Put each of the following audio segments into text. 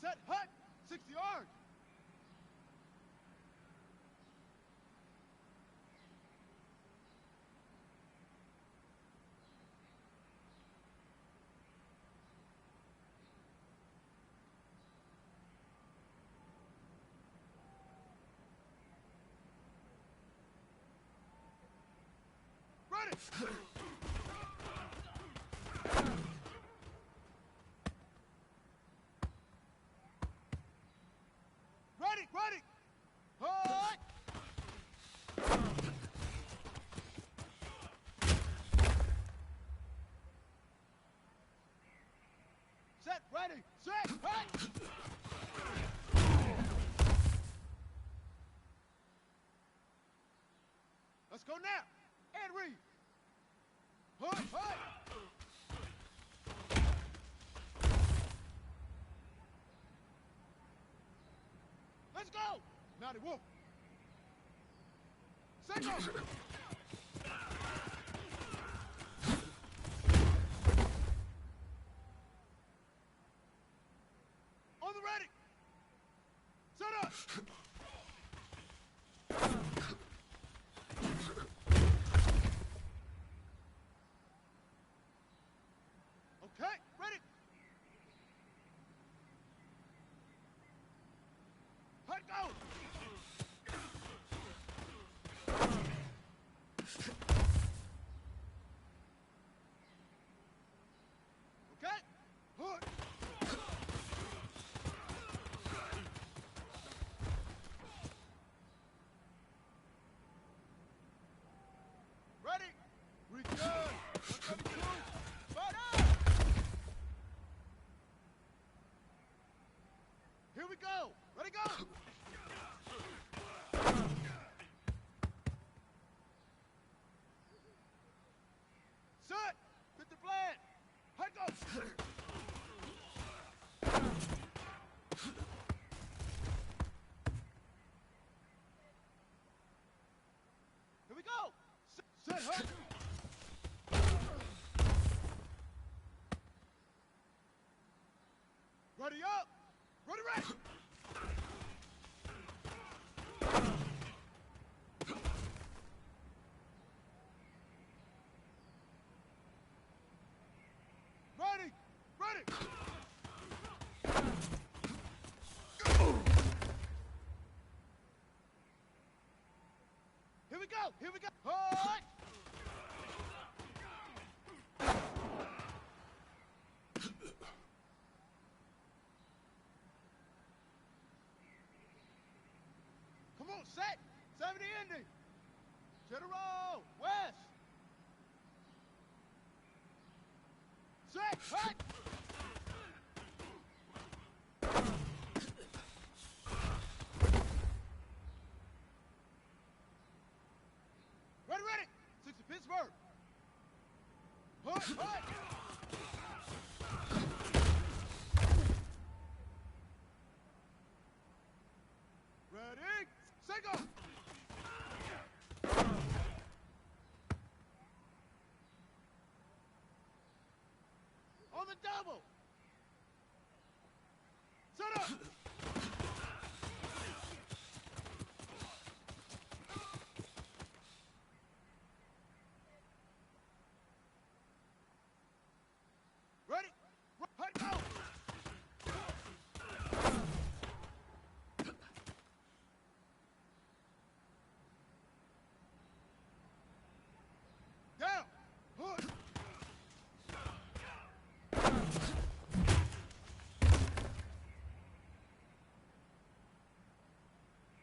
Set, hut! 60 yards! Ready! Ready, ready! Hut! Set, ready, set, hut! Let's go now! And read! Hut, hut! Let's go! Naughty wolf! Single! On the ready! Set up! Okay, ready! Hut, go! Okay, hut! Ready? Return! 132! Fire! Here we go! Ready, go! Set! Hit the plan! Hut, go! Here we go! Set, hut! Ready up! Ready, ready! Ready! Ready! Here we go! Here we go! Hut! Come on, set! 70 ending! General! West! Set! Hut! Ready, ready! 60 Pittsburgh! Hut! Hut! Ready? Single! On the double! Set up! Ready? Hut, go! Down! Hut!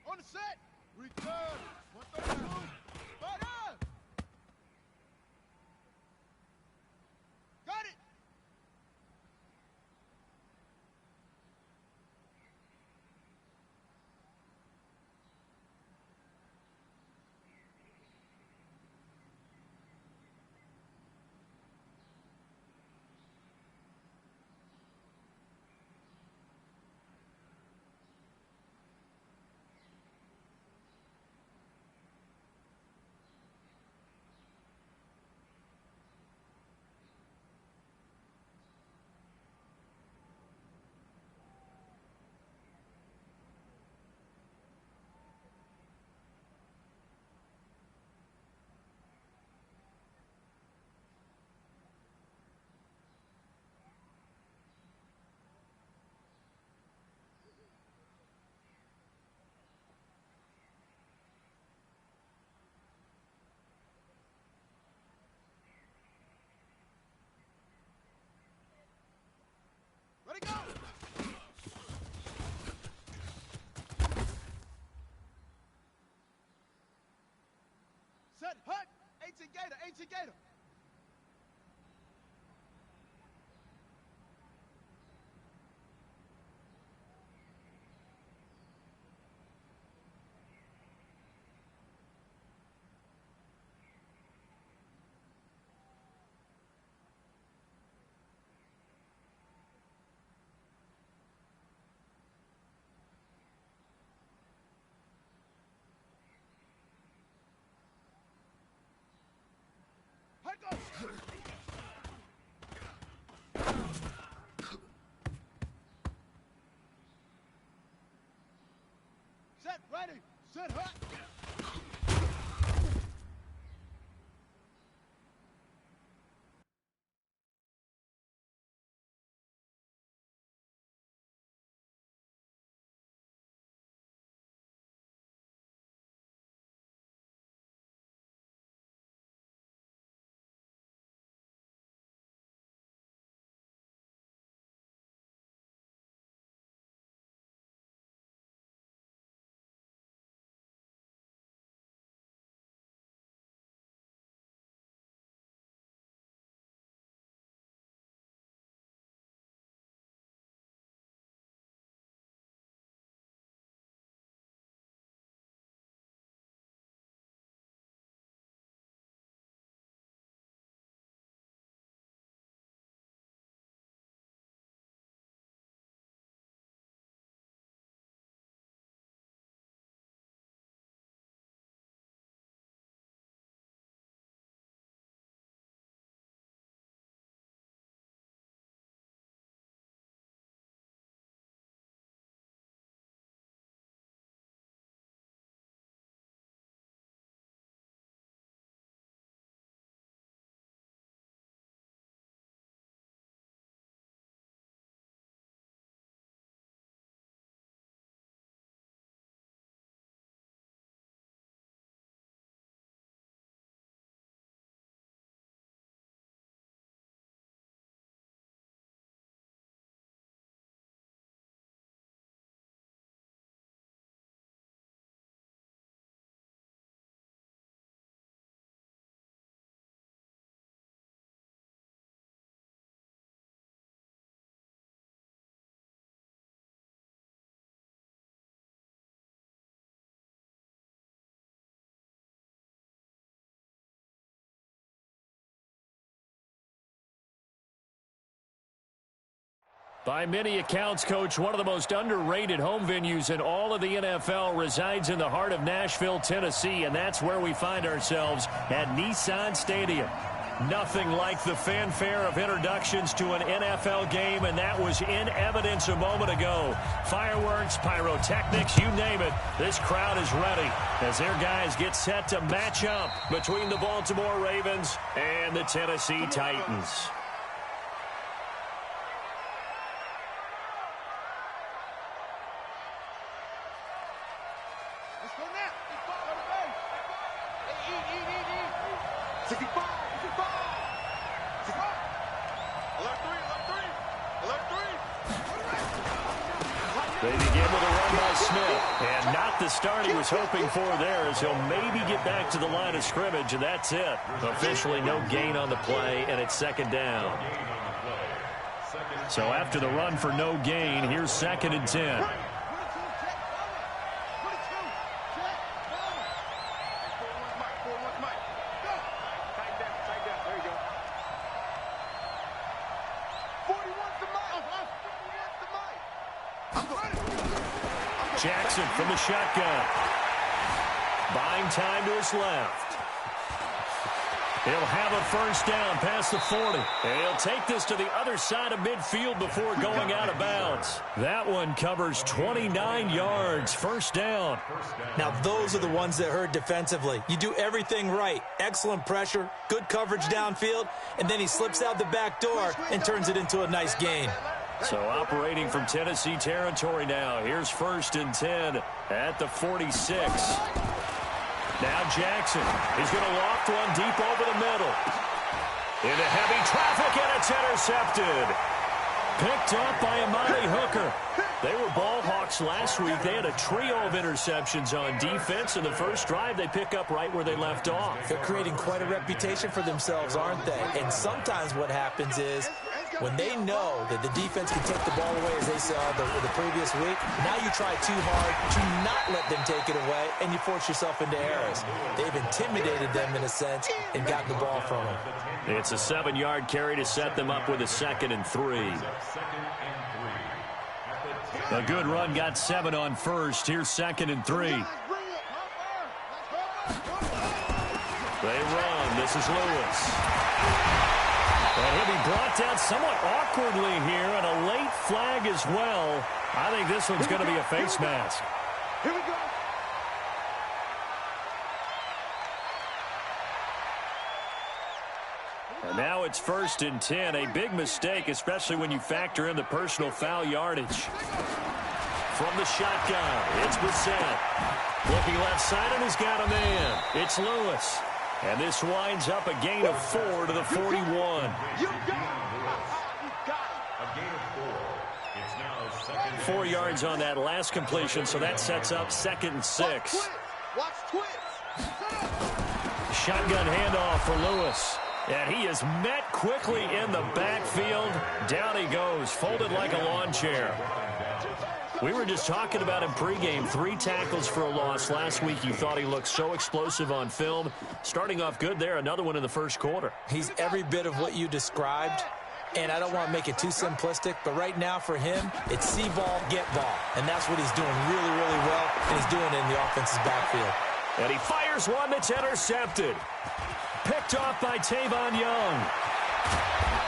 On the set! Return! 132! Fire! Got it! Gator, ancient Gator. Set, ready, set, hut. By many accounts, Coach, one of the most underrated home venues in all of the NFL resides in the heart of Nashville, Tennessee, and that's where we find ourselves at Nissan Stadium. Nothing like the fanfare of introductions to an NFL game, and that was in evidence a moment ago. Fireworks, pyrotechnics, you name it, this crowd is ready as their guys get set to match up between the Baltimore Ravens and the Tennessee Titans. Let's go now. Go to base. Eat. 65, 65. Alert three. Alert three. They begin with a run by Smith, and not the start he was hoping for there, as he'll maybe get back to the line of scrimmage, and that's it. Officially no gain on the play, and it's second down. So after the run for no gain, here's 2nd and 10. Jackson from the shotgun. Buying time to his left. He'll have a first down past the 40. And he'll take this to the other side of midfield before going out of bounds. That one covers 29 yards. First down. Now, those are the ones that hurt defensively. You do everything right. Excellent pressure, good coverage downfield, and then he slips out the back door and turns it into a nice gain. So operating from Tennessee territory now. Here's 1st and 10 at the 46. Now Jackson. He's going to loft one deep over the middle. Into heavy traffic, and it's intercepted. Picked up by Amani Hooker. They were ball hawks last week. They had a trio of interceptions on defense. In the first drive, they pick up right where they left off. They're creating quite a reputation for themselves, aren't they? And sometimes what happens is when they know that the defense can take the ball away, as they saw the previous week, now you try too hard to not let them take it away, and you force yourself into errors. They've intimidated them in a sense and gotten the ball from them. It's a 7-yard carry to set them up with a 2nd and 3. A good run got 7 on first. Here's 2nd and 3. They run. This is Lewis. And he'll be brought down somewhat awkwardly here, and a late flag as well. I think this one's going to be a face mask. Here we go. And now it's 1st and 10. A big mistake, especially when you factor in the personal foul yardage. From the shotgun, it's Brissett. Looking left side, and he's got a man. It's Lewis. And this winds up a gain of 4 to the 41. You got it. A gain of 4. It's now 2nd. 4 yards on that last completion, so that sets up 2nd and 6. Watch twitch. Shotgun handoff for Lewis. And he is met quickly in the backfield. Down he goes, folded like a lawn chair. We were just talking about him pregame. 3 tackles for a loss. Last week you thought he looked so explosive on film. Starting off good there, another one in the first quarter. He's every bit of what you described, and I don't want to make it too simplistic, but right now for him, it's see ball, get ball. And that's what he's doing really, really well, and he's doing it in the offense's backfield. And he fires one that's intercepted. Picked off by Tavon Young.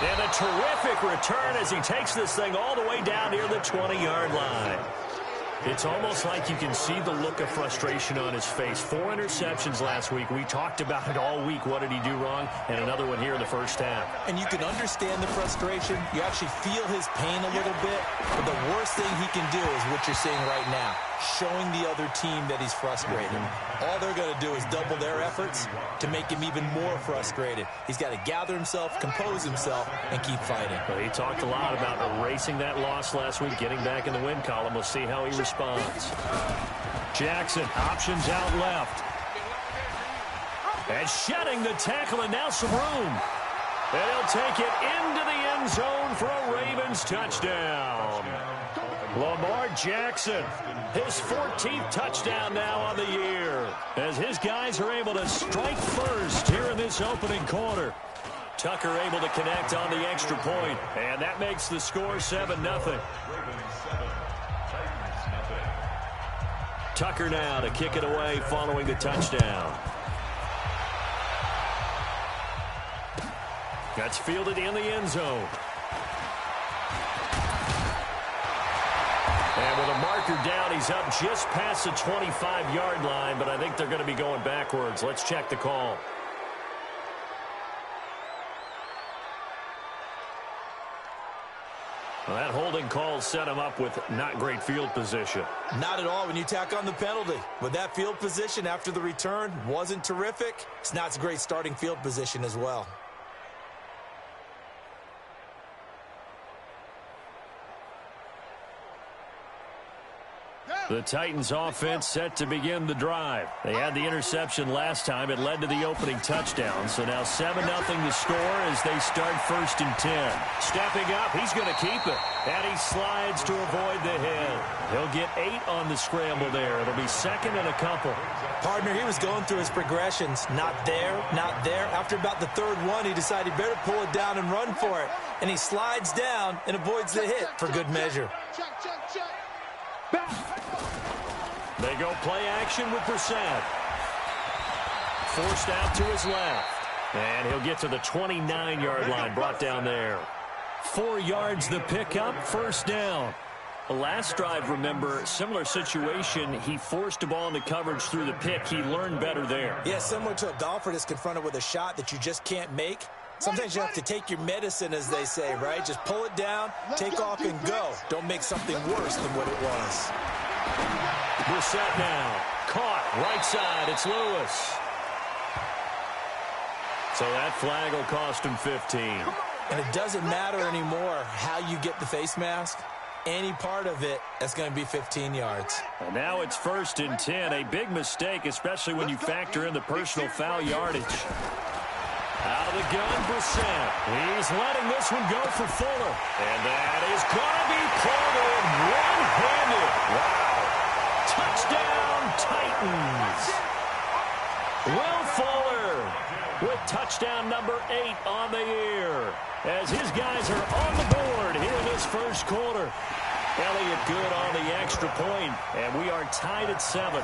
And a terrific return as he takes this thing all the way down near the 20-yard line. It's almost like you can see the look of frustration on his face. 4 interceptions last week. We talked about it all week. What did he do wrong? And another one here in the first half. And you can understand the frustration. You actually feel his pain a little bit. But the worst thing he can do is what you're seeing right now, showing the other team that he's frustrated. All they're going to do is double their efforts to make him even more frustrated. He's got to gather himself, compose himself, and keep fighting. Well, he talked a lot about erasing that loss last week, getting back in the win column. We'll see how he responds. Jackson, options out left. And shedding the tackle, and now some room. And he'll take it into the end zone for a Ravens touchdown. Lamar Jackson, his 14th touchdown now on the year, as his guys are able to strike first here in this opening quarter. Tucker able to connect on the extra point, and that makes the score 7-0. Tucker now to kick it away following the touchdown. That's fielded in the end zone. And with a marker down, he's up just past the 25-yard line, but I think they're going to be going backwards. Let's check the call. Well, that holding call set him up with not great field position. Not at all when you tack on the penalty. With that field position after the return wasn't terrific, it's not a great starting field position as well. The Titans offense set to begin the drive. They had the interception last time. It led to the opening touchdown. So now 7-0 to score as they start 1st and 10. Stepping up, he's going to keep it. And he slides to avoid the hit. He'll get 8 on the scramble there. It'll be 2nd and a couple. Partner, he was going through his progressions. Not there, not there. After about the 3rd one, he decided he better pull it down and run for it. And he slides down and avoids the hit for good measure. They go play action with Brissett. Forced out to his left. And he'll get to the 29-yard line, brought down there. 4 yards the pickup, 1st down. The last drive, remember, similar situation. He forced a ball into coverage through the pick. He learned better there. Yeah, similar to a golfer that's confronted with a shot that you just can't make. Sometimes you have to take your medicine, as they say, right? Just pull it down, take off, and go. Don't make something worse than what it was. Brissett now. Caught. Right side. It's Lewis. So that flag will cost him 15. And it doesn't matter anymore how you get the face mask. Any part of it, that's going to be 15 yards. And now it's 1st and 10. A big mistake, especially when you factor in the personal foul yardage. Out of the gun, Brissett. He's letting this one go for Fuller. And that is going to be pulled in one-handed. Wow. Touchdown, Titans. Will Fuller with touchdown number 8 on the year, as his guys are on the board here in this first quarter. Elliott good on the extra point, and we are tied at 7.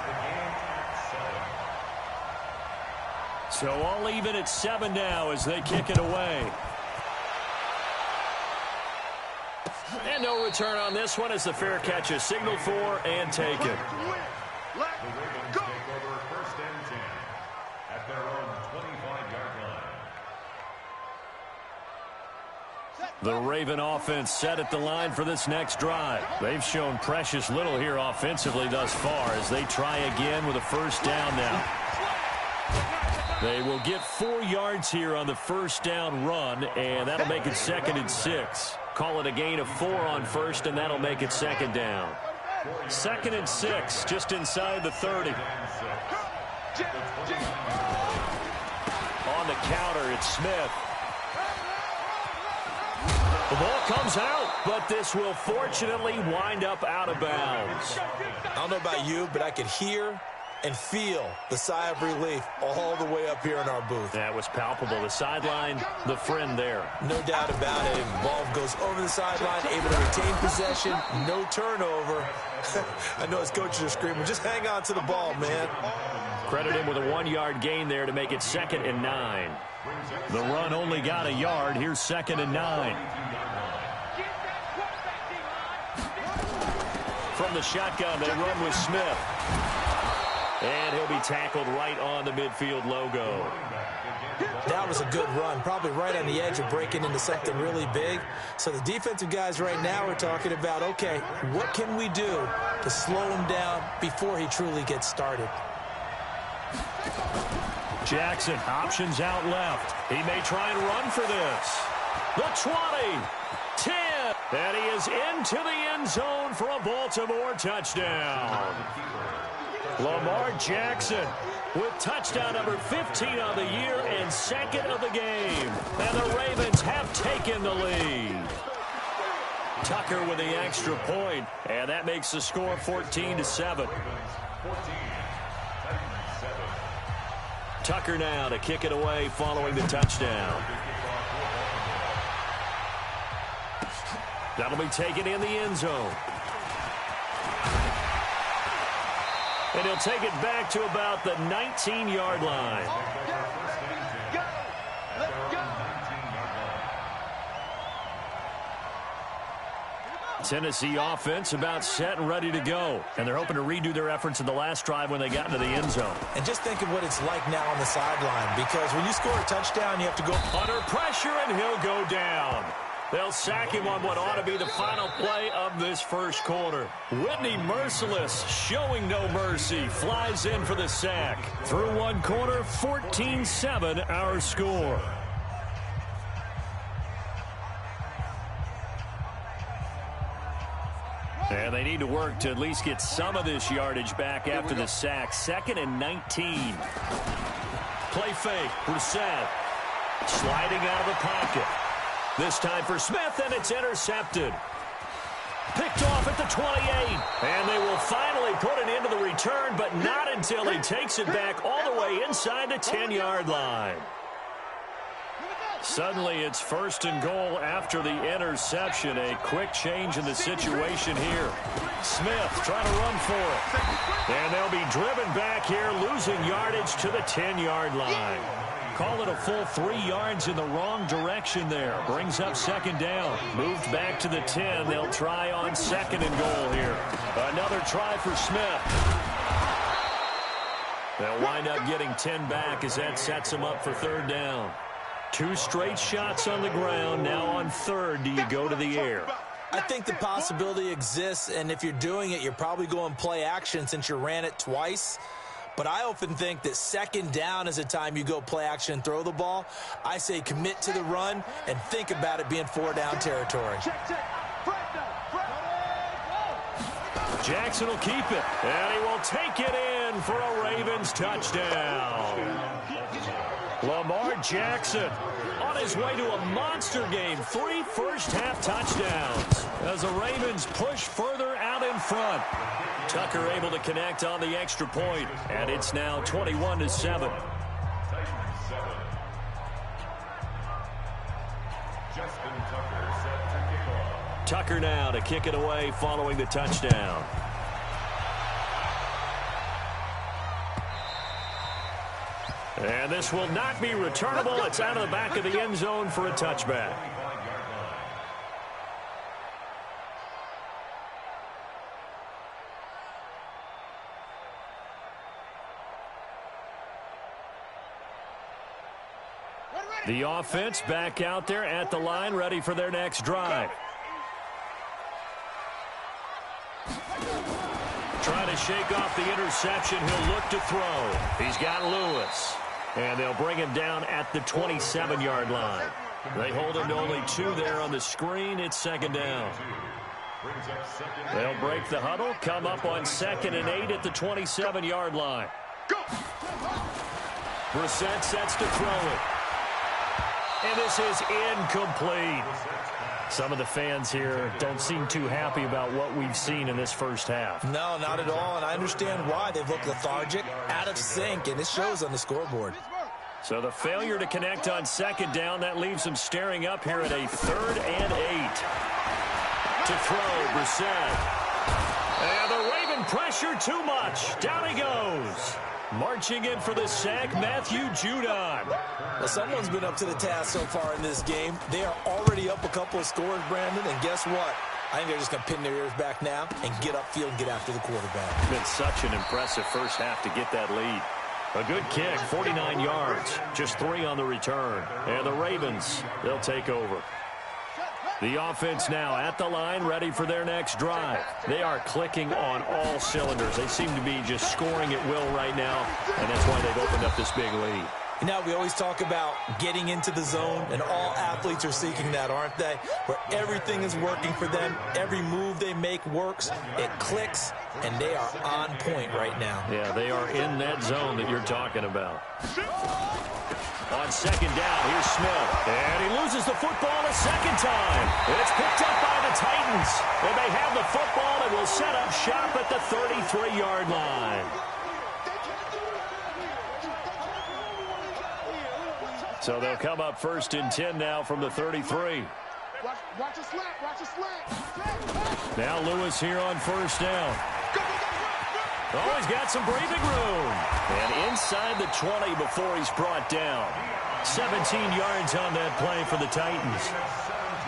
So all even at 7 now as they kick it away. And no return on this one as the fair catch is signaled for and taken. The Raven offense set at the line for this next drive. They've shown precious little here offensively thus far as they try again with a first down now. They will get 4 yards here on the first down run, and that'll make it 2nd and 6. Call it a gain of 4 on first, and that'll make it 2nd down. 2nd and 6, just inside the 30. On the counter, it's Smith. The ball comes out, but this will fortunately wind up out of bounds. I don't know about you, but I could hear and feel the sigh of relief all the way up here in our booth. That was palpable. The sideline, the friend there. No doubt about it. Ball goes over the sideline, able to retain possession, no turnover. I know his coaches are screaming, just hang on to the ball, man. Credit him with a 1-yard gain there to make it 2nd and 9. The run only got a yard. Here's 2nd and 9. From the shotgun, they run with Smith. And he'll be tackled right on the midfield logo. That was a good run, probably right on the edge of breaking into something really big. So the defensive guys right now are talking about, okay, what can we do to slow him down before he truly gets started? Jackson, options out left. He may try and run for this. The 20, 10, and he is into the end zone for a Baltimore touchdown. Lamar Jackson with touchdown number 15 on the year and 2nd of the game. And the Ravens have taken the lead. Tucker with the extra point, and that makes the score 14-7. Tucker now to kick it away following the touchdown. That'll be taken in the end zone. And he'll take it back to about the 19-yard line. Tennessee offense about set and ready to go. And they're hoping to redo their efforts in the last drive when they got into the end zone. And just think of what it's like now on the sideline, because when you score a touchdown, you have to go under pressure, and he'll go down. They'll sack him on what ought to be the final play of this first quarter. Whitney Merciless, showing no mercy, flies in for the sack. Through one quarter, 14-7 our score. And they need to work to at least get some of this yardage back after the sack. 2nd and 19. Play fake, Brissett. Sliding out of the pocket. This time for Smith, and it's intercepted. Picked off at the 28. And they will finally put an end to the return, but not until he takes it back all the way inside the 10-yard line. Suddenly, it's 1st and goal after the interception. A quick change in the situation here. Smith trying to run for it. And they'll be driven back here, losing yardage to the 10-yard line. Call it a full 3 yards in the wrong direction there. Brings up 2nd down. Moved back to the 10. They'll try on 2nd and goal here. Another try for Smith. They'll wind up getting 10 back as that sets them up for 3rd down. 2 straight shots on the ground. Now on 3rd, do you go to the air? I think the possibility exists, and if you're doing it, you're probably going play action since you ran it twice. but I often think that second down is a time you go play action and throw the ball. I say commit to the run and think about it being 4-down territory. Jackson will keep it, and he will take it in for a Ravens touchdown. Lamar Jackson on his way to a monster game. 3 first-half touchdowns as the Ravens push further out in front. Tucker able to connect on the extra point, and it's now 21-7. Tucker now to kick it away following the touchdown. And this will not be returnable. It's out of the back of the end zone for a touchback. The offense back out there at the line, ready for their next drive. Trying to shake off the interception. He'll look to throw. He's got Lewis. And they'll bring him down at the 27-yard line. They hold him to only 2 there on the screen. It's second down. They'll break the huddle, come up on 2nd and 8 at the 27-yard line. Brissett sets to throw it. And this is incomplete. Some of the fans here don't seem too happy about what we've seen in this first half. No, not at all, and I understand why. They've looked lethargic, out of sync, and it shows on the scoreboard. So the failure to connect on second down, that leaves them staring up here at a 3rd and 8. To throw, Brissett. And the Raven pressure too much. Down he goes. Marching in for the sack, Matthew Judon. Well, someone's been up to the task so far in this game. They are already up a couple of scores, Brandon, and guess what? I think they're just going to pin their ears back now and get upfield and get after the quarterback. It's been such an impressive first half to get that lead. A good kick, 49 yards, just 3 on the return. And the Ravens, they'll take over. The offense now at the line, ready for their next drive. They are clicking on all cylinders. They seem to be just scoring at will right now, and that's why they've opened up this big lead. You know, we always talk about getting into the zone, and all athletes are seeking that, aren't they? Where everything is working for them, every move they make works, it clicks, and they are on point right now. Yeah, they are in that zone that you're talking about. On second down, here's Smith. And he loses the football a second time. It's picked up by the Titans. And they have the football and will set up shop at the 33-yard line. So they'll come up 1st and 10 now from the 33. Watch a slant, watch a slant. Now Lewis here on 1st down. Oh, he's got some breathing room. And inside the 20 before he's brought down. 17 yards on that play for the Titans.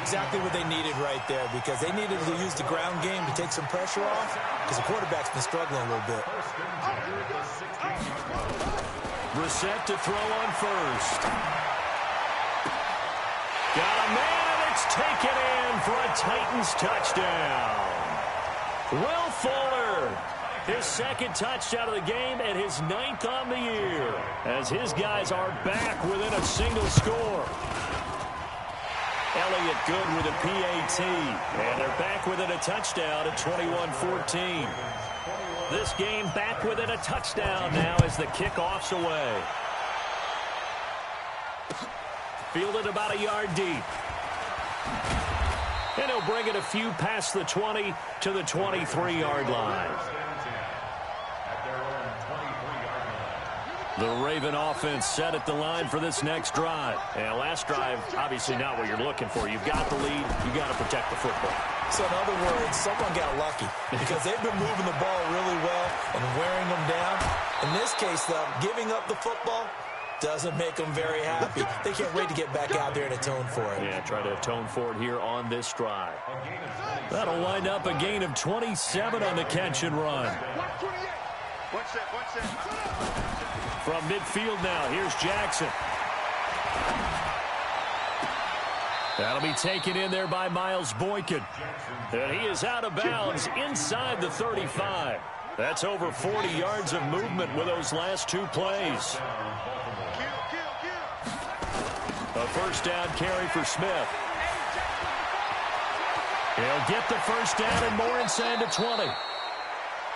Exactly what they needed right there, because they needed to use the ground game to take some pressure off, because the quarterback's been struggling a little bit. Brissett to throw on 1st. Got a man, and it's taken in for a Titans touchdown. Will Fuller, his 2nd touchdown of the game and his 9th on the year, as his guys are back within a single score. Elliott good with a PAT, and they're back within a touchdown at 21-14. This game back within a touchdown now as the kickoff's away. Fielded about a yard deep. And he'll bring it a few past the 20 to the 23-yard line. The Raven offense set at the line for this next drive. And last drive, obviously not what you're looking for. You've got the lead. You've got to protect the football. So in other words, someone got lucky because they've been moving the ball really well and wearing them down. In this case, though, giving up the football doesn't make them very happy. They can't wait to get back out there and atone for it. Yeah, try to atone for it here on this drive. That'll wind up a gain of 27 on the catch and run. From midfield now, here's Jackson. That'll be taken in there by Miles Boykin. And he is out of bounds inside the 35. That's over 40 yards of movement with those last two plays. A first down carry for Smith. He'll get the first down and more inside the 20.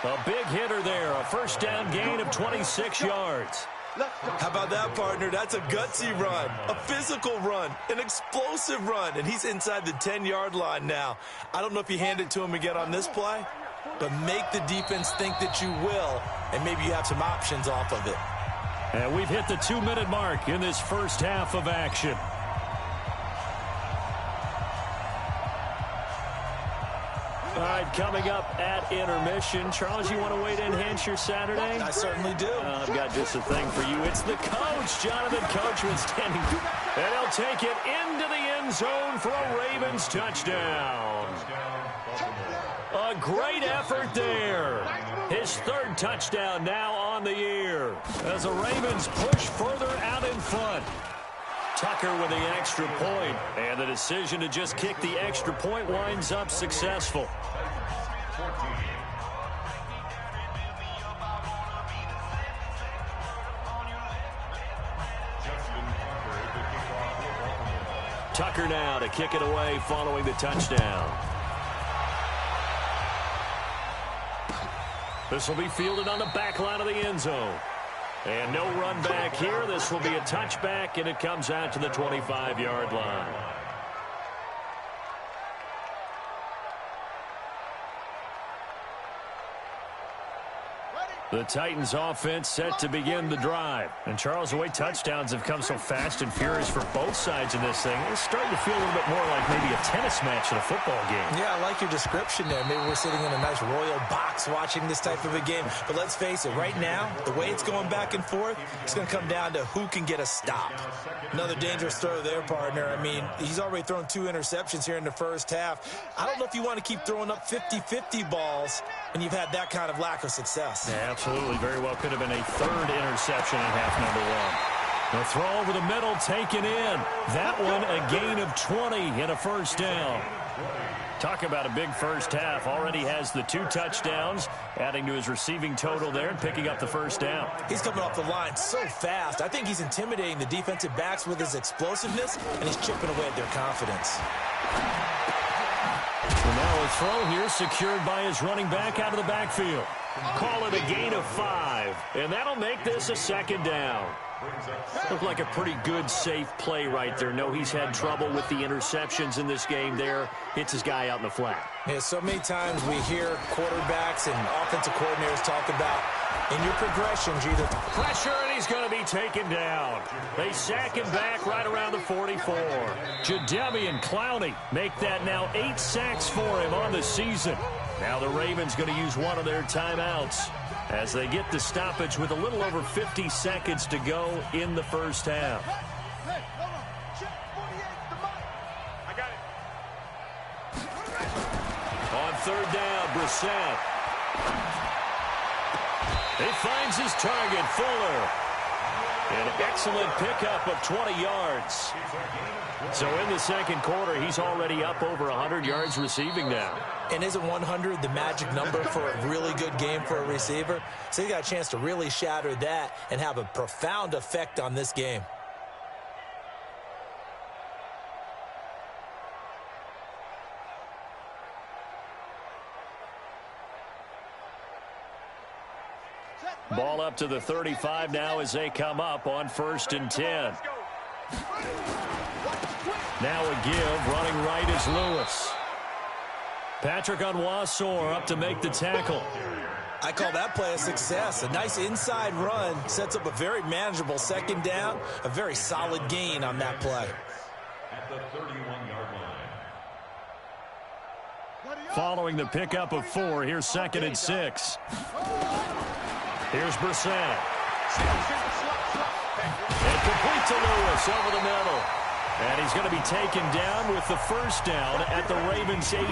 A big hitter there, a first down gain of 26 yards. How about that, partner? That's a gutsy run, a physical run, an explosive run, and he's inside the 10-yard line now. I don't know if you hand it to him again on this play, but make the defense think that you will, and maybe you have some options off of it. And we've hit the 2-minute mark in this first half of action. All right, coming up at intermission. Charles, you want to wait to enhance your Saturday? I certainly do. I've got just a thing for you. It's the coach, Jonathan Coachman, standing. And he'll take it into the end zone for a Ravens touchdown. A great effort there. His third touchdown now on the year as the Ravens push further out in front. Tucker with the extra point, and the decision to just kick the extra point winds up successful. Tucker now to kick it away following the touchdown. This will be fielded on the back line of the end zone. And no run back here. This will be a touchback, and it comes out to the 25-yard line. The Titans offense set to begin the drive. And Charles, the way touchdowns have come so fast and furious for both sides in this thing, it's starting to feel a little bit more like maybe a tennis match in a football game. Yeah, I like your description there. Maybe we're sitting in a nice royal box watching this type of a game. But let's face it, right now, the way it's going back and forth, it's going to come down to who can get a stop. Another dangerous throw there, partner. I mean, he's already thrown 2 interceptions here in the first half. I don't know if you want to keep throwing up 50-50 balls and you've had that kind of lack of success. Yeah, absolutely. Very well could have been a third interception in half number 1. The throw over the middle taken in. That one a gain of 20 and a first down. Talk about a big first half. Already has the 2 touchdowns, adding to his receiving total there and picking up the first down. He's coming off the line so fast. I think he's intimidating the defensive backs with his explosiveness, and he's chipping away at their confidence. And now a throw here secured by his running back out of the backfield. Call it a gain of 5, and that'll make this a second down. Looked like a pretty good, safe play right there. No, he's had trouble with the interceptions in this game there. Hits his guy out in the flat. Yeah, so many times we hear quarterbacks and offensive coordinators talk about in your progressions, either pressure, and he's going to be taken down. They sack him back right around the 44. Jadeveon Clowney make that now 8 sacks for him on the season. Now the Ravens going to use one of their timeouts as they get the stoppage with a little over 50 seconds to go in the first half. On third down, Brissett. He finds his target, Fuller. An excellent pickup of 20 yards. So in the second quarter, he's already up over 100 yards receiving now. And isn't 100 the magic number for a really good game for a receiver? So he got a chance to really shatter that and have a profound effect on this game. Ball up to the 35 now as they come up on 1st and 10. Now a give, running right is Lewis. Patrick Onwuasor up to make the tackle. I call that play a success. A nice inside run sets up a very manageable second down. A very solid gain on that play. At the 31-yard line. Following the pickup of 4, here's 2nd and 6. Here's Brissett. And complete to Lewis over the middle. And he's going to be taken down with the first down at the Ravens 18.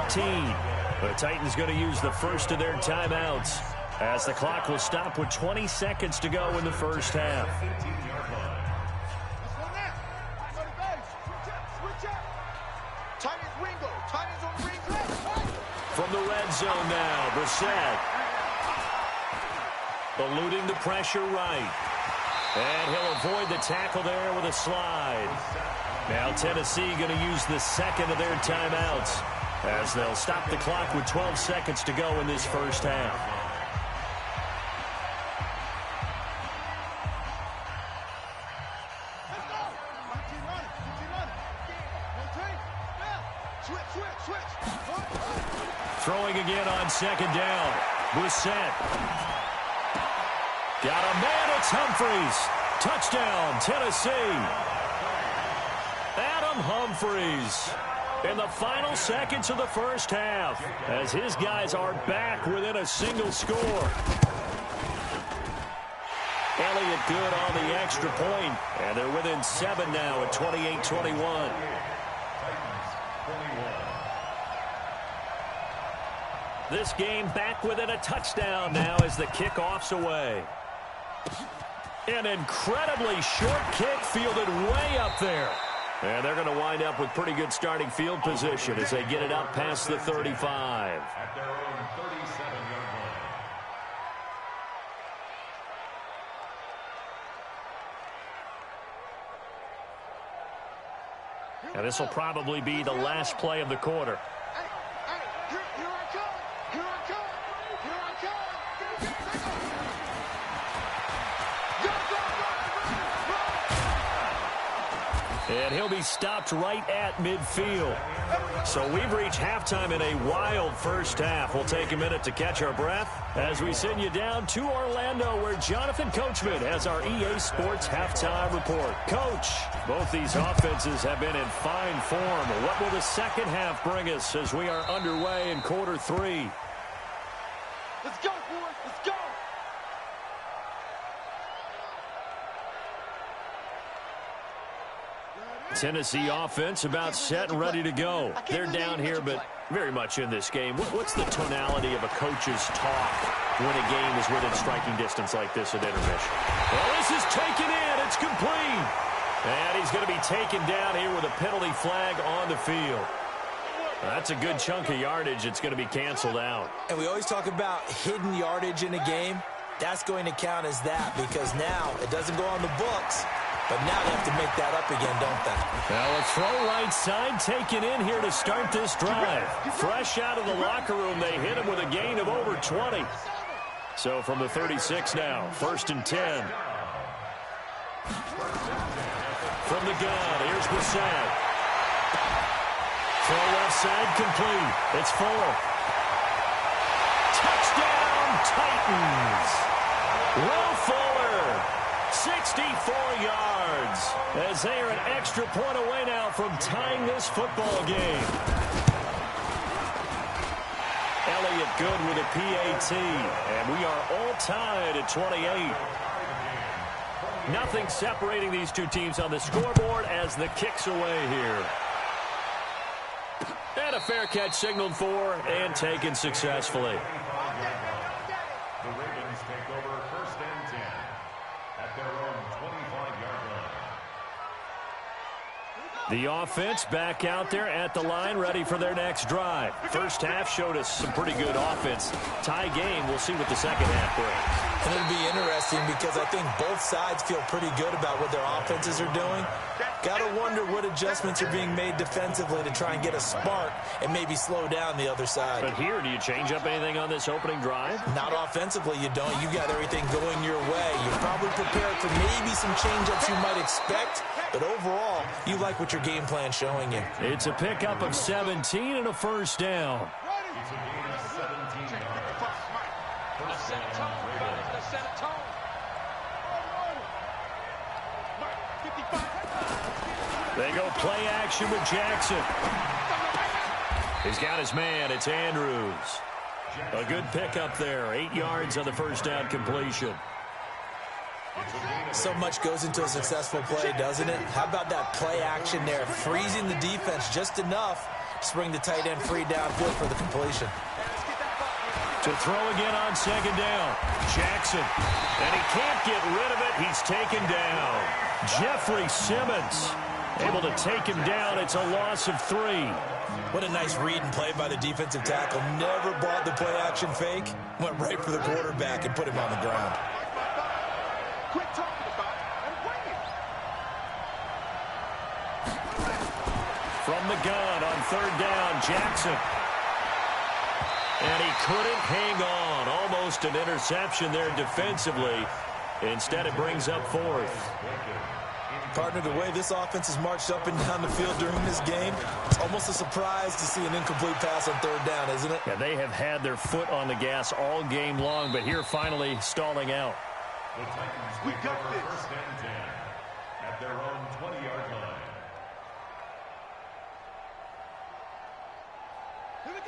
The Titans going to use the first of their timeouts as the clock will stop with 20 seconds to go in the first half. From the red zone now, Brissett. eluding the pressure right. And he'll avoid the tackle there with a slide. Now Tennessee going to use the second of their timeouts as they'll stop the clock with 12 seconds to go in this first half. Throwing again on second down. Brissett. Got a man, it's Humphreys. Touchdown, Tennessee. Adam Humphreys in the final seconds of the first half as his guys are back within a single score. Elliott good on the extra point, and they're within 7 now at 28-21. This game back within a touchdown now as the kickoff's away. An incredibly short kick fielded way up there. And they're going to wind up with pretty good starting field position as they get it up past the 35. At their own 37-yard line. And this will probably be the last play of the quarter. And he'll be stopped right at midfield. So we've reached halftime in a wild first half. We'll take a minute to catch our breath as we send you down to Orlando, where Jonathan Coachman has our EA Sports halftime report. Coach, both these offenses have been in fine form. What will the second half bring us as we are underway in quarter 3? Let's go, boys. Let's go. Tennessee offense about set and ready to go. They're down here, but very much in this game. What's the tonality of a coach's talk when a game is within striking distance like this at intermission? Well, this is taken in. It's complete. And he's going to be taken down here with a penalty flag on the field. That's a good chunk of yardage. It's going to be canceled out. And we always talk about hidden yardage in a game. That's going to count as that because now it doesn't go on the books. But now they have to make that up again, don't they? Well, a throw right side taken in here to start this drive. Fresh out of the locker room, they hit him with a gain of over 20. So from the 36 now, 1st and 10. From the gun, here's Brissett. Throw left side complete. It's Fuller. Touchdown, Titans. Will Fuller. 64 yards as they are an extra point away now from tying this football game. Elliott good with a PAT, and we are all tied at 28. Nothing separating these two teams on the scoreboard as the kick's away here. And a fair catch signaled for and taken successfully. The Ravens take over 1st and 10 at their own 25-yard line. The offense back out there at the line, ready for their next drive. First half showed us some pretty good offense. Tie game, we'll see what the second half brings. And it'll be interesting because I think both sides feel pretty good about what their offenses are doing. Got to wonder what adjustments are being made defensively to try and get a spark and maybe slow down the other side. But here, do you change up anything on this opening drive? Not offensively, you don't. You got everything going your way. You're probably prepared for maybe some change-ups you might expect, but overall, you like what your game plan's showing you. It's a pickup of 17 and a first down. It's a gain of 17 yards. They go play action with Jackson. He's got his man. It's Andrews. A good pickup there. 8 yards on the first down completion. So much goes into a successful play, doesn't it? How about that play action there? Freezing the defense just enough to bring the tight end free downfield for the completion. To throw again on second down. Jackson. And he can't get rid of it. He's taken down. Jeffrey Simmons. Able to take him down. It's a loss of 3. What a nice read and play by the defensive tackle. Never bought the play-action fake. Went right for the quarterback and put him on the ground. Quit talking about it and bring it. From the gun on 3rd down, Jackson. And he couldn't hang on. Almost an interception there defensively. Instead, it brings up 4th. Partner, the way this offense has marched up and down the field during this game, it's almost a surprise to see an incomplete pass on 3rd down, isn't it? Yeah, they have had their foot on the gas all game long, but here finally stalling out. The Titans We take got over this. 1st and 10 at their own 20-yard line.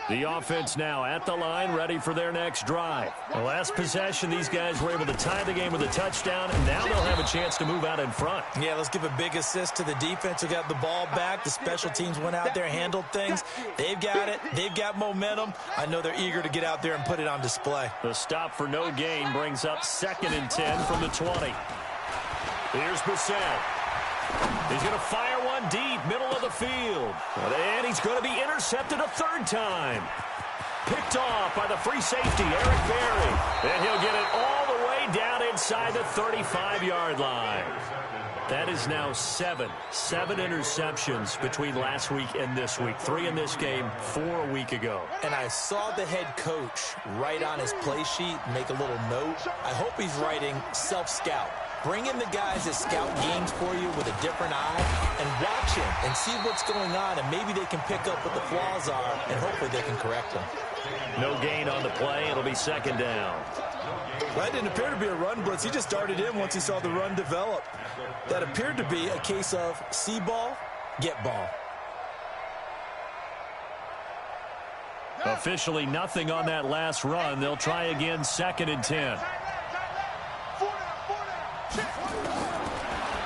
The offense now at the line, ready for their next drive. The last possession, these guys were able to tie the game with a touchdown, and now they'll have a chance to move out in front. Yeah, let's give a big assist to the defense who got the ball back. The special teams went out there, handled things. They've got it. They've got momentum. I know they're eager to get out there and put it on display. The stop for no gain brings up 2nd and 10 from the 20. Here's Bissett. He's going to fire one deep, middle of the field. And he's going to be intercepted a 3rd time. Picked off by the free safety, Eric Berry. And he'll get it all the way down inside the 35-yard line. That is now 7 interceptions between last week and this week. 3 in this game, 4 a week ago. And I saw the head coach write on his play sheet, make a little note. I hope he's writing self-scout. Bring in the guys that scout games for you with a different eye and watch him and see what's going on, and maybe they can pick up what the flaws are, and hopefully they can correct them. No gain on the play. It'll be 2nd down. Well, that didn't appear to be a run blitz. He just darted in once he saw the run develop. That appeared to be a case of see ball, get ball. Officially nothing on that last run. They'll try again, 2nd and 10.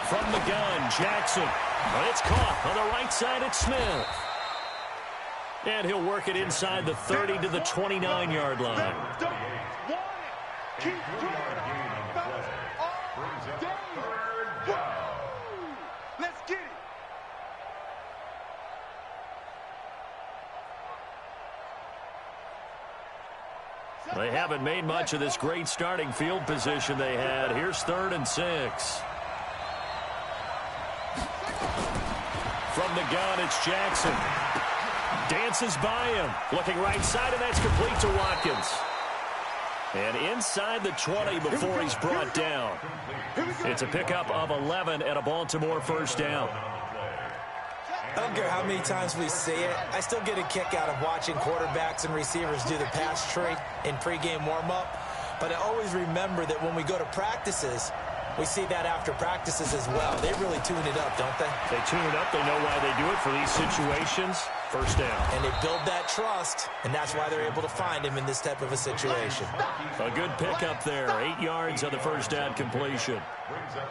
From the gun, Jackson. But it's caught on the right side at Smith. And he'll work it inside the 30 to the 29-yard line. Keep playing. Brings up 3rd down. Let's get it. They haven't made much of this great starting field position they had. Here's 3rd and 6. From the gun, it's Jackson. Dances by him. Looking right side, and that's complete to Watkins. And inside the 20 before he's brought down. It's a pickup of 11 and a Baltimore 1st down. I don't care how many times we see it. I still get a kick out of watching quarterbacks and receivers do the pass tree in pregame warm-up. But I always remember that when we go to practices, we see that after practices as well. They really tune it up, don't they? They tune it up. They know why they do it for these situations. 1st down. And they build that trust, and that's why they're able to find him in this type of a situation. A good pickup there. 8 yards on the 1st down completion.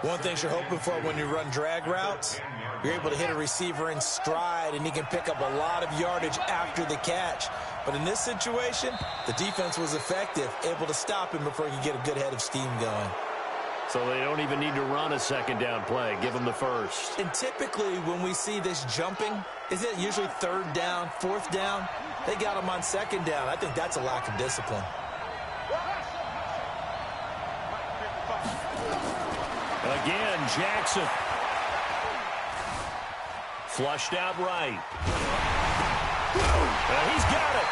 One thing you're hoping for when you run drag routes, you're able to hit a receiver in stride, and he can pick up a lot of yardage after the catch. But in this situation, the defense was effective, able to stop him before he could get a good head of steam going. So they don't even need to run a 2nd down play. Give them the 1st. And typically when we see this jumping, isn't it usually 3rd down, 4th down? They got him on 2nd down. I think that's a lack of discipline. Again, Jackson. Flushed out right. He's got it.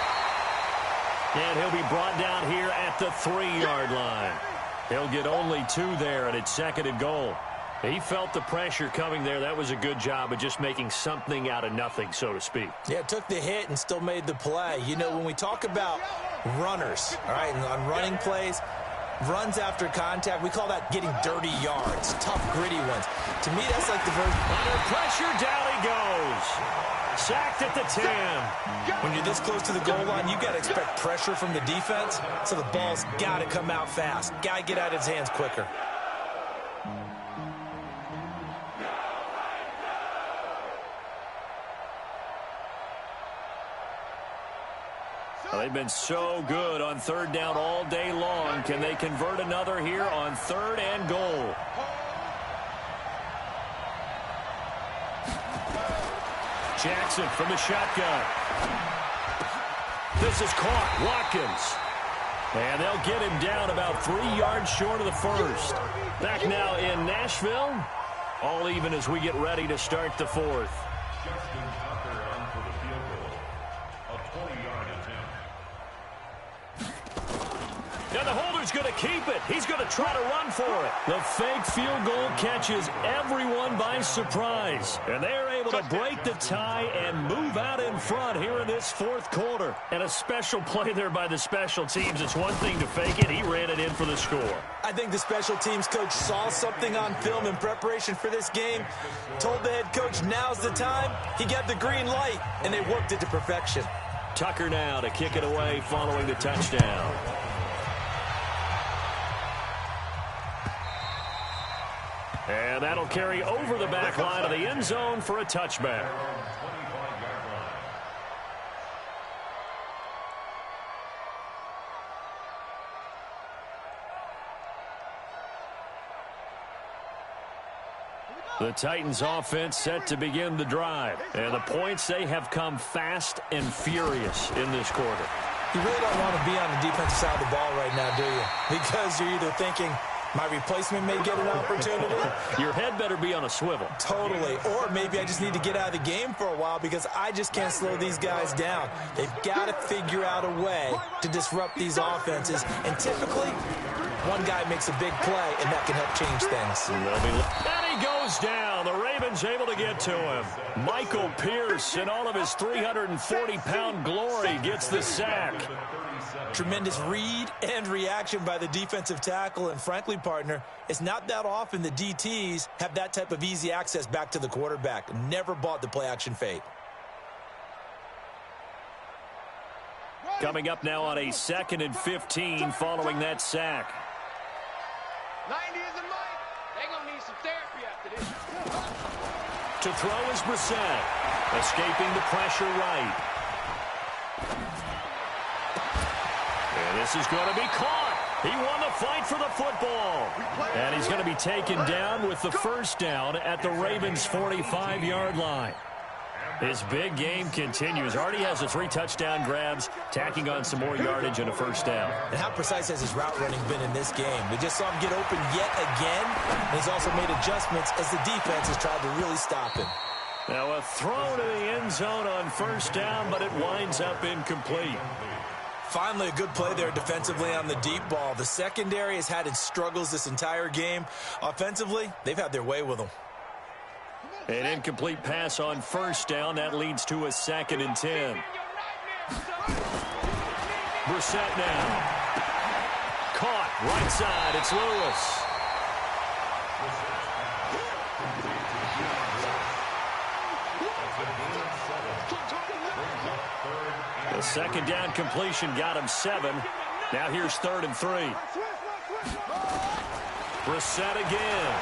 And he'll be brought down here at the 3-yard line. He'll get only 2 there, and it's 2nd and goal. He felt the pressure coming there. That was a good job of just making something out of nothing, so to speak. Yeah, took the hit and still made the play. You know, when we talk about runners, all right, and on running plays, runs after contact, we call that getting dirty yards, tough, gritty ones. To me, that's like the version. Under pressure, down he goes. Sacked at the 10. When you're this close to the goal line, you've got to expect pressure from the defense, so the ball's got to come out fast. Got to get out of his hands quicker. They've been so good on 3rd down all day long. Can they convert another here on 3rd and goal? Jackson from the shotgun. This is caught. Watkins. And they'll get him down about 3 yards short of the first. Back now in Nashville. All even as we get ready to start the fourth. Justin Tucker on for the field goal. A 20-yard attempt. And the holder's going to keep it. He's going to try to run for it. The fake field goal catches everyone by surprise. And they're able to break the tie and move out in front here in this fourth quarter. And a special play there by the special teams. It's one thing to fake it. He ran it in for the score. I think the special teams coach saw something on film in preparation for this game, told the head coach now's the time. He got the green light, and they worked it to perfection. Tucker now to kick it away following the touchdown. And that'll carry over the back line of the end zone for a touchback. The Titans offense set to begin the drive. And the points, they have come fast and furious in this quarter. You really don't want to be on the defensive side of the ball right now, do you? Because you're either thinking, my replacement may get an opportunity. Your head better be on a swivel. Totally. Or maybe I just need to get out of the game for a while because I just can't slow these guys down. They've got to figure out a way to disrupt these offenses. And typically, one guy makes a big play, and that can help change things. And he goes down. The Ravens able to get to him. Michael Pierce, in all of his 340-pound glory, gets the sack. Tremendous read and reaction by the defensive tackle. And frankly, partner, it's not that often the DTs have that type of easy access back to the quarterback. Never bought the play-action fake. Coming up now on a 2nd and 15 following that sack. 90 isn't Mike. They're going to need some therapy after this. To throw is Brissett. Escaping the pressure right. And this is going to be caught. He won the fight for the football. And he's going to be taken down with the first down at the Ravens' 45-yard line. His big game continues. Already has the 3 touchdown grabs, tacking on some more yardage and a first down. And how precise has his route running been in this game? We just saw him get open yet again. And he's also made adjustments as the defense has tried to really stop him. Now a throw to the end zone on first down, but it winds up incomplete. Finally, a good play there defensively on the deep ball. The secondary has had its struggles this entire game. Offensively, they've had their way with them. An incomplete pass on first down. That leads to a 2nd and 10. Brissett now. Caught. Right side. It's Lewis. The 2nd down completion got him 7. Now here's 3rd and 3. Brissett again.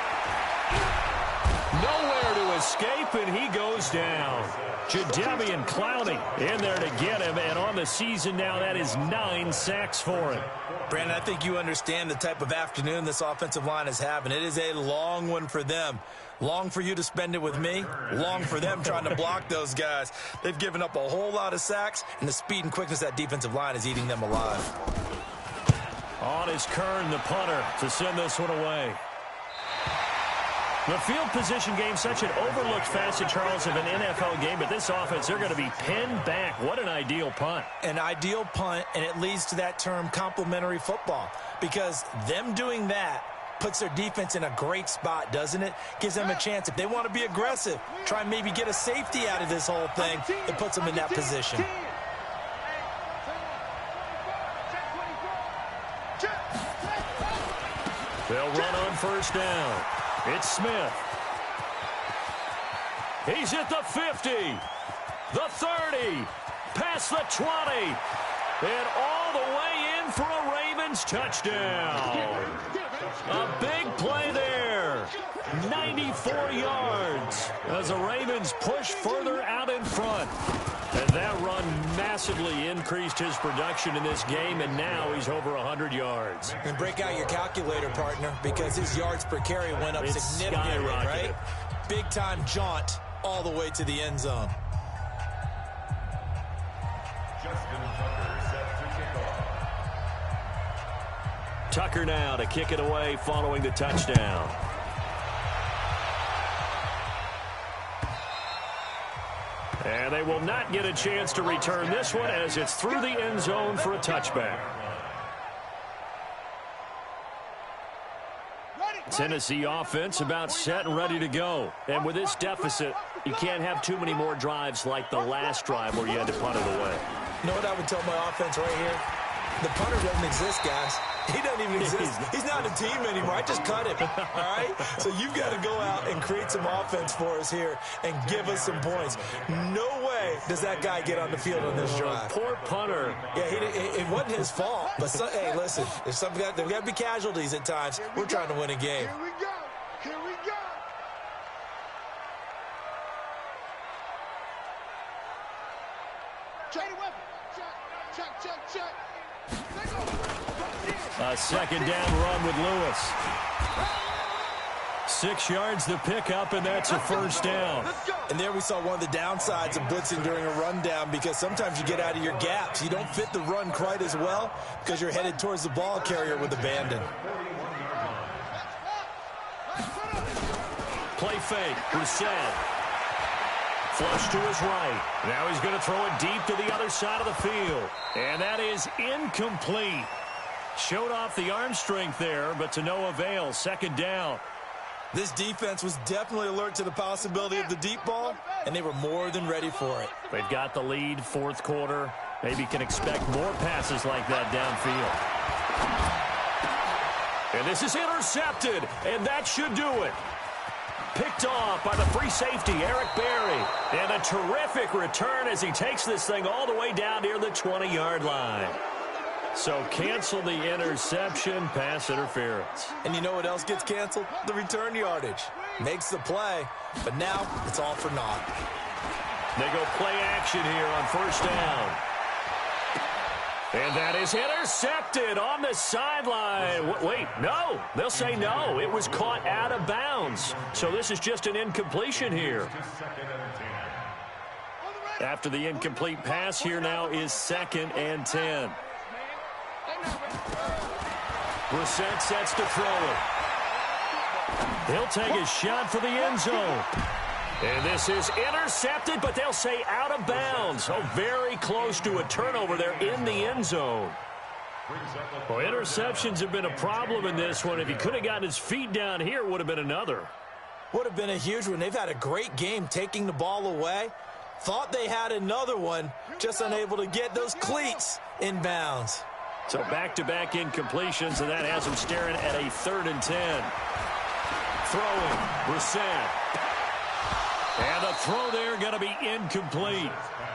Nowhere to escape, and he goes down. Jadeveon Clowney in there to get him, and on the season now, that is 9 sacks for him. Brandon, I think you understand the type of afternoon this offensive line is having. It is a long one for them. Long for you to spend it with me. Long for them trying to block those guys. They've given up a whole lot of sacks, and the speed and quickness of that defensive line is eating them alive. On is Kern, the punter, to send this one away. The field position game, such an overlooked facet, Charles, of an NFL game, but this offense, they're going to be pinned back. What an ideal punt. An ideal punt, and it leads to that term complementary football, because them doing that puts their defense in a great spot, doesn't it? Gives them a chance. If they want to be aggressive, try and maybe get a safety out of this whole thing, it puts them in that position. They'll run on first down. It's Smith. He's at the 50, the 30, past the 20, and all the way in for a Ravens touchdown. A big play there. 94 yards as the Ravens push further out in front. And that run massively increased his production in this game, and now he's over 100 yards. And break out your calculator, partner, because his yards per carry went up significantly, right? Big-time jaunt all the way to the end zone. Tucker now to kick it away following the touchdown. And they will not get a chance to return this one as it's through the end zone for a touchback. Tennessee offense about set and ready to go. And with this deficit, you can't have too many more drives like the last drive where you had to punt it away. You know what I would tell my offense right here? The punter doesn't exist, guys. He doesn't even exist. He's not a team anymore. I just cut him, all right? So you've got to go out and create some offense for us here and give us some points. No way does that guy get on the field on this drive. Poor punter. Yeah, it wasn't his fault. But, hey, listen, there's got to be casualties at times. We're trying to win a game. Here we go. Here we go. Trade weapon. Check. A second down run with Lewis. 6 yards the pickup, and that's a first down. And there we saw one of the downsides of blitzing during a rundown, because sometimes you get out of your gaps. You don't fit the run quite as well because you're headed towards the ball carrier with abandon. Play fake. Brissett. Flush to his right. Now he's going to throw it deep to the other side of the field. And that is incomplete. Showed off the arm strength there, but to no avail. Second down. This defense was definitely alert to the possibility of the deep ball, and they were more than ready for it. They've got the lead, fourth quarter. Maybe can expect more passes like that downfield. And this is intercepted, and that should do it. Picked off by the free safety, Eric Berry. And a terrific return as he takes this thing all the way down near the 20-yard line. So cancel the interception, pass interference. And you know what else gets canceled? The return yardage. Makes the play, but now it's all for naught. They go play action here on first down. And that is intercepted on the sideline. Wait, no. They'll say no. It was caught out of bounds. So this is just an incompletion here. After the incomplete pass, here now is 2nd and 10. Brissett sets to throw it. He'll take a shot for the end zone. And this is intercepted, but they'll say out of bounds. Oh, very close to a turnover there in the end zone. Well, interceptions have been a problem in this one. If he could have gotten his feet down here, it would have been another. Would have been a huge one. They've had a great game taking the ball away. Thought they had another one, just unable to get those cleats in bounds. So back-to-back incompletions, and that has them staring at a 3rd and 10. Throwing, Brissett. And the throw there going to be incomplete.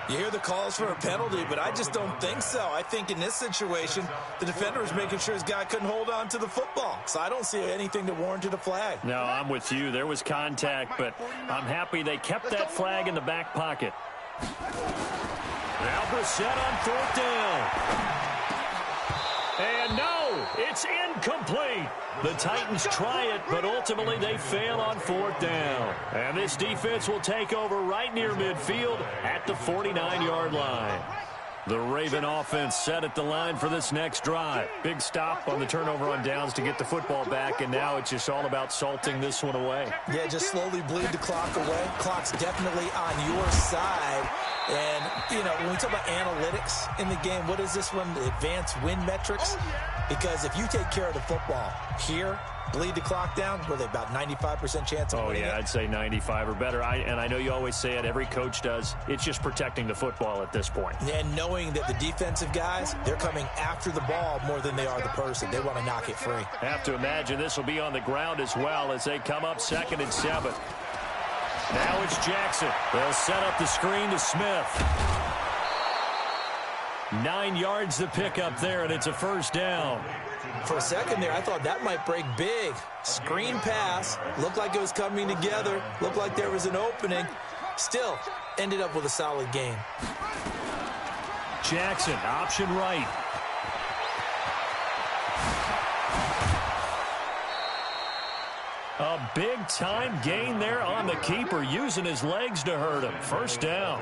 You hear the calls for a penalty, but I just don't think so. I think in this situation, the defender was making sure his guy couldn't hold on to the football. So I don't see anything that warranted a flag. No, I'm with you. There was contact, but I'm happy they kept that flag in the back pocket. Now Brissett on 4th down. And no, it's incomplete. The Titans try it, but ultimately they fail on 4th down. And this defense will take over right near midfield at the 49-yard line. The Raven offense set at the line for this next drive. Big stop on the turnover on downs to get the football back, and now it's just all about salting this one away. Yeah, just slowly bleed the clock away. Clock's definitely on your side. And, you know, when we talk about analytics in the game, what is this one? The advanced win metrics? Because if you take care of the football here, bleed the clock down, what are they, about 95% chance of winning it? I'd say 95 or better. And I know you always say it, every coach does. It's just protecting the football at this point. And knowing that the defensive guys, they're coming after the ball more than they are the person. They want to knock it free. Have to imagine this will be on the ground as well as they come up 2nd and 7. Now it's Jackson. They'll set up the screen to Smith. 9 yards the pickup there, and it's a first down. For a second there, I thought that might break big. Screen pass. Looked like it was coming together. Looked like there was an opening. Still, ended up with a solid game. Jackson, option right. A big-time gain there on the keeper, using his legs to hurt him. First down.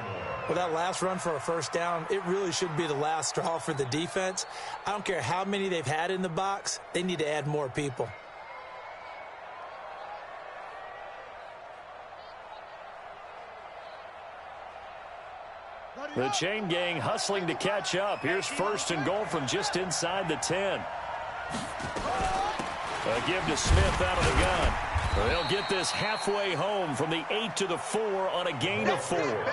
Well, that last run for a first down, it really should be the last straw for the defense. I don't care how many they've had in the box. They need to add more people. The chain gang hustling to catch up. Here's 1st and goal from just inside the 10. A give to Smith out of the gun. They'll get this halfway home from the 8 to the 4 on a gain of 4.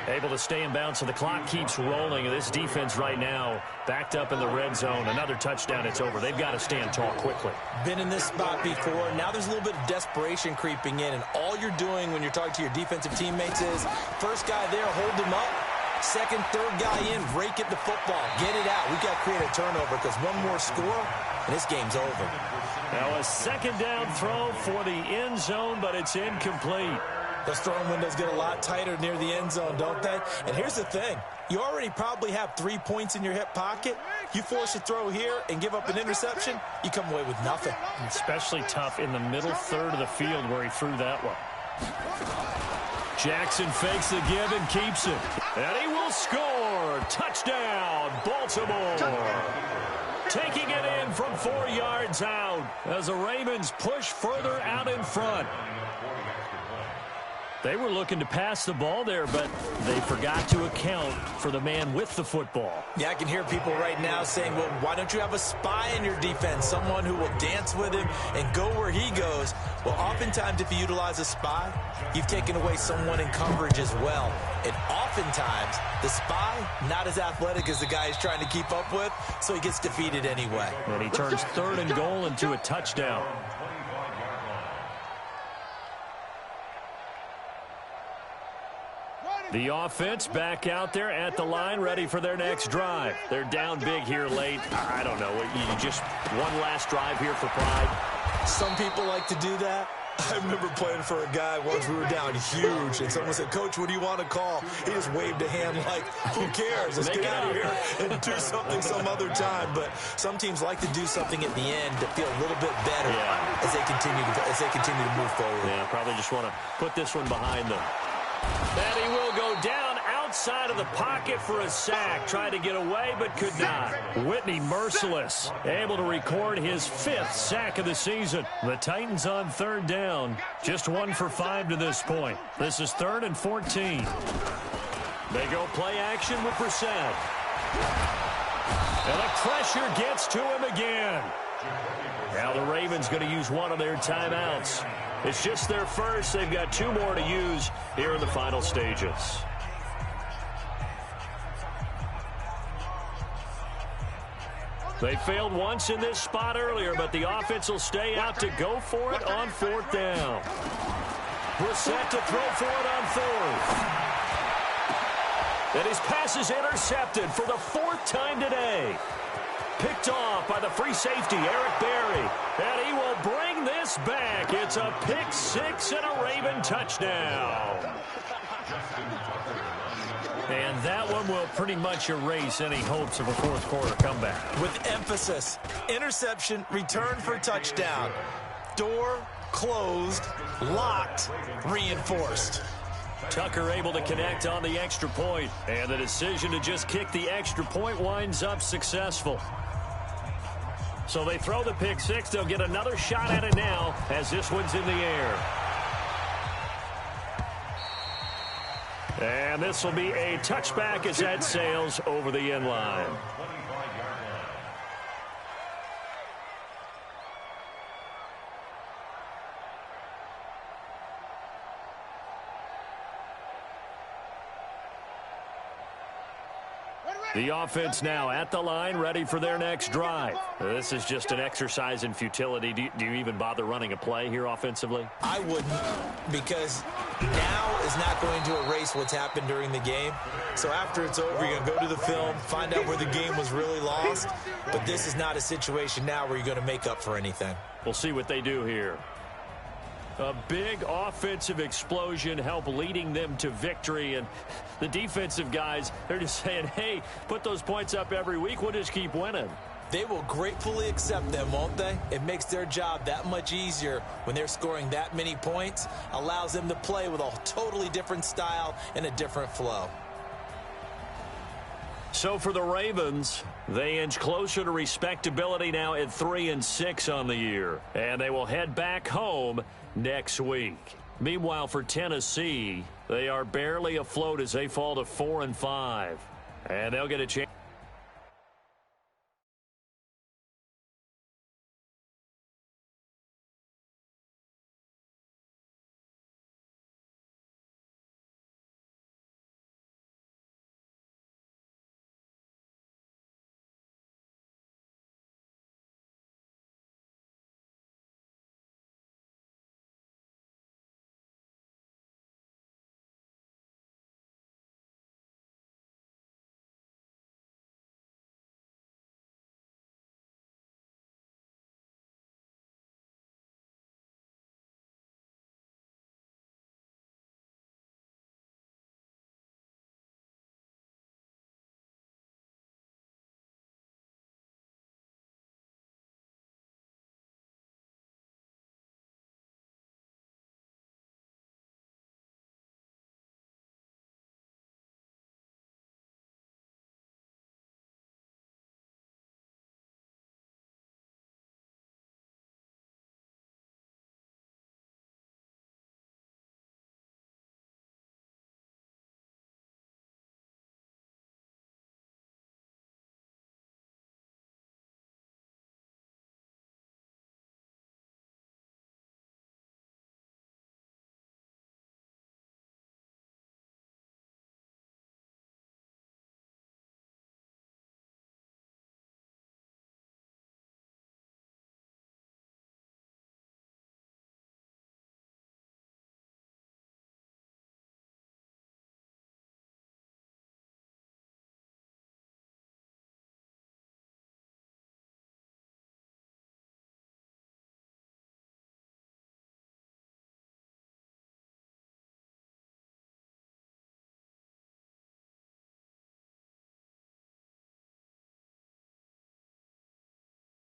Able to stay in bounds, so the clock keeps rolling. This defense right now backed up in the red zone. Another touchdown, it's over. They've got to stand tall quickly. Been in this spot before. Now there's a little bit of desperation creeping in, and all you're doing when you're talking to your defensive teammates is first guy there, hold him up. Second, third guy in, rake at the football. Get it out. We've got to create a turnover because one more score, and this game's over. Now a second down throw for the end zone, but it's incomplete. Those throwing windows get a lot tighter near the end zone, don't they? And here's the thing. You already probably have 3 points in your hip pocket. You force a throw here and give up an interception, you come away with nothing. Especially tough in the middle third of the field where he threw that one. Jackson fakes the give and keeps it. And he will score. Touchdown, Baltimore. Taking it in from 4 yards out as the Ravens push further out in front. They were looking to pass the ball there, but they forgot to account for the man with the football. Yeah, I can hear people right now saying, well, why don't you have a spy in your defense, someone who will dance with him and go where he goes? Well, oftentimes if you utilize a spy, you've taken away someone in coverage as well. And oftentimes, the spy, not as athletic as the guy he's trying to keep up with, so he gets defeated anyway. And he turns 3rd and goal into a touchdown. The offense back out there at the line, ready for their next drive. They're down big here late. I don't know. You just one last drive here for pride. Some people like to do that. I remember playing for a guy once we were down huge, and someone said, Coach, what do you want to call? He just waved a hand like, who cares? Let's get out of here and do something some other time. But some teams like to do something at the end to feel a little bit better as they continue to move forward. Yeah, probably just want to put this one behind them. And he will go down outside of the pocket for a sack. Tried to get away, but could not. Whitney merciless. Able to record his 5th sack of the season. The Titans on 3rd down. Just 1 for 5 to this point. This is 3rd and 14. They go play action with Brissett. And the pressure gets to him again. Now the Ravens going to use one of their timeouts. It's just their first. They've got 2 more to use here in the final stages. They failed once in this spot earlier, but the offense will stay out to go for it on 4th down. Brissett to throw for it on 4th. And his pass is intercepted for the 4th time today. Picked off by the free safety, Eric Berry. And he will bring this back. It's a pick 6 and a Raven touchdown. And that one will pretty much erase any hopes of a 4th quarter comeback. With emphasis, interception, return for touchdown. Door closed, locked, reinforced. Tucker able to connect on the extra point. And the decision to just kick the extra point winds up successful. So they throw the pick 6. They'll get another shot at it now as this one's in the air. And this will be a touchback as that sails over the end line. The offense now at the line, ready for their next drive. This is just an exercise in futility. Do you even bother running a play here offensively? I wouldn't, because now is not going to erase what's happened during the game. So after it's over, you're going to go to the film, find out where the game was really lost. But this is not a situation now where you're going to make up for anything. We'll see what they do here. A big offensive explosion help leading them to victory. And the defensive guys, they're just saying, hey, put those points up every week. We'll just keep winning. They will gratefully accept them, won't they? It makes their job that much easier when they're scoring that many points, allows them to play with a totally different style and a different flow. So for the Ravens, they inch closer to respectability now at 3-6 on the year, and they will head back home next week. Meanwhile, for Tennessee, they are barely afloat as they fall to 4-5, and they'll get a chance.